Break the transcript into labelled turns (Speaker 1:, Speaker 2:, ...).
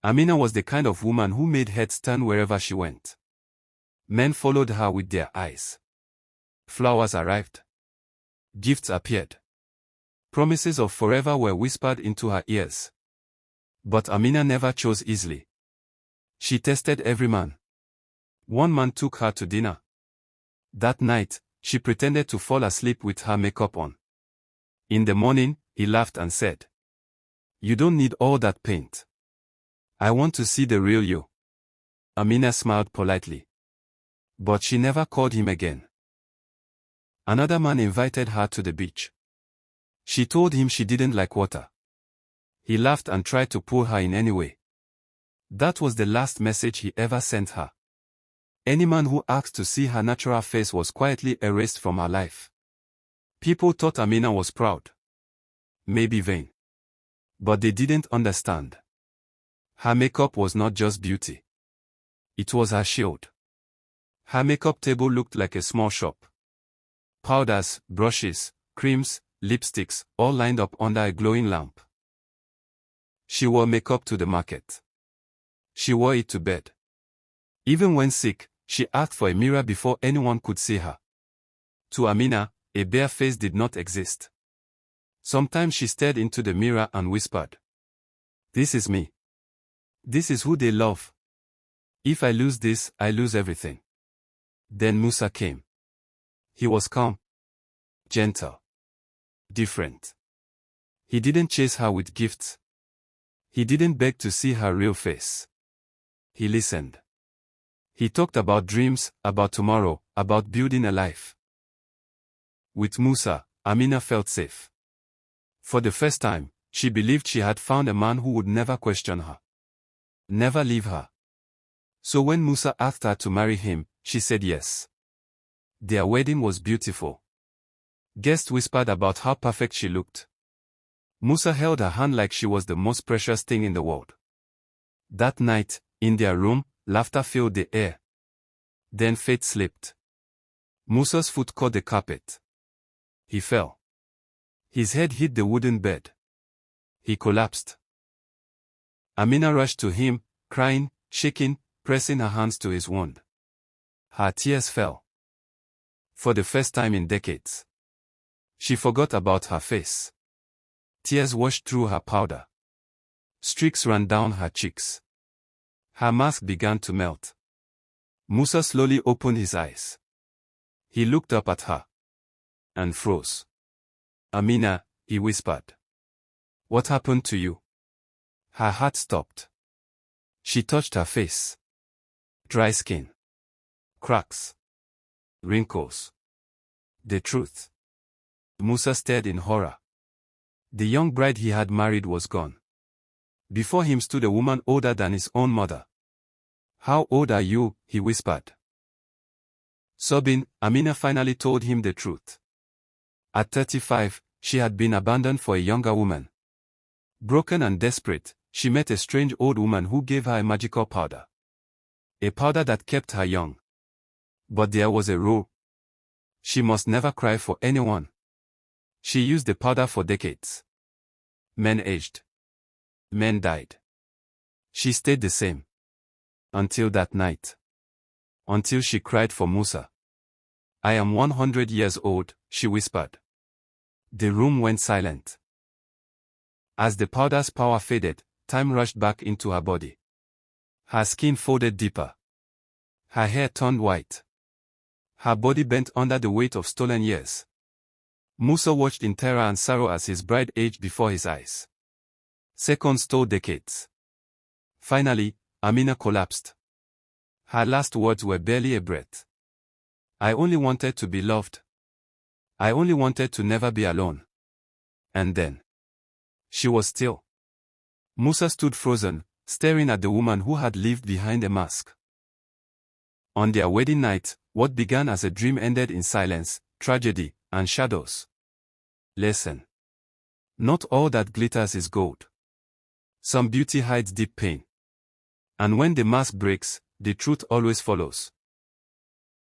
Speaker 1: Amina was the kind of woman who made heads turn wherever she went. Men followed her with their eyes. Flowers arrived. Gifts appeared. Promises of forever were whispered into her ears. But Amina never chose easily. She tested every man. One man took her to dinner. That night, she pretended to fall asleep with her makeup on. In the morning, he laughed and said, "You don't need all that paint. I want to see the real you." Amina smiled politely. But she never called him again. Another man invited her to the beach. She told him she didn't like water. He laughed and tried to pull her in anyway. That was the last message he ever sent her. Any man who asked to see her natural face was quietly erased from her life. People thought Amina was proud. Maybe vain. But they didn't understand. Her makeup was not just beauty. It was her shield. Her makeup table looked like a small shop. Powders, brushes, creams, lipsticks, all lined up under a glowing lamp. She wore makeup to the market. She wore it to bed. Even when sick, she asked for a mirror before anyone could see her. To Amina, a bare face did not exist. Sometimes she stared into the mirror and whispered, "This is me. This is who they love. If I lose this, I lose everything." Then Musa came. He was calm, gentle, different. He didn't chase her with gifts. He didn't beg to see her real face. He listened. He talked about dreams, about tomorrow, about building a life. With Musa, Amina felt safe. For the first time, she believed she had found a man who would never question her, never leave her. So when Musa asked her to marry him, she said yes. Their wedding was beautiful. Guests whispered about how perfect she looked. Musa held her hand like she was the most precious thing in the world. That night, in their room, laughter filled the air. Then fate slipped. Musa's foot caught the carpet. He fell. His head hit the wooden bed. He collapsed. Amina rushed to him, crying, shaking, pressing her hands to his wound. Her tears fell. For the first time in decades. She forgot about her face. Tears washed through her powder. Streaks ran down her cheeks. Her mask began to melt. Musa slowly opened his eyes. He looked up at her. And froze. "Amina," he whispered. "What happened to you?" Her heart stopped. She touched her face. Dry skin. Cracks. Wrinkles. The truth. Musa stared in horror. The young bride he had married was gone. Before him stood a woman older than his own mother. "How old are you?" he whispered. Sobbing, Amina finally told him the truth. At 35, she had been abandoned for a younger woman. Broken and desperate, she met a strange old woman who gave her a magical powder. A powder that kept her young. But there was a rule. She must never cry for anyone. She used the powder for decades. Men aged. Men died. She stayed the same. Until that night. Until she cried for Musa. "I am 100 years old," she whispered. The room went silent. As the powder's power faded, time rushed back into her body. Her skin folded deeper. Her hair turned white. Her body bent under the weight of stolen years. Musa watched in terror and sorrow as his bride aged before his eyes. Seconds told decades. Finally, Amina collapsed. Her last words were barely a breath. "I only wanted to be loved. I only wanted to never be alone." And then. She was still. Musa stood frozen, staring at the woman who had lived behind a mask. On their wedding night, what began as a dream ended in silence, tragedy, and shadows. Lesson. Not all that glitters is gold. Some beauty hides deep pain. And when the mask breaks, the truth always follows.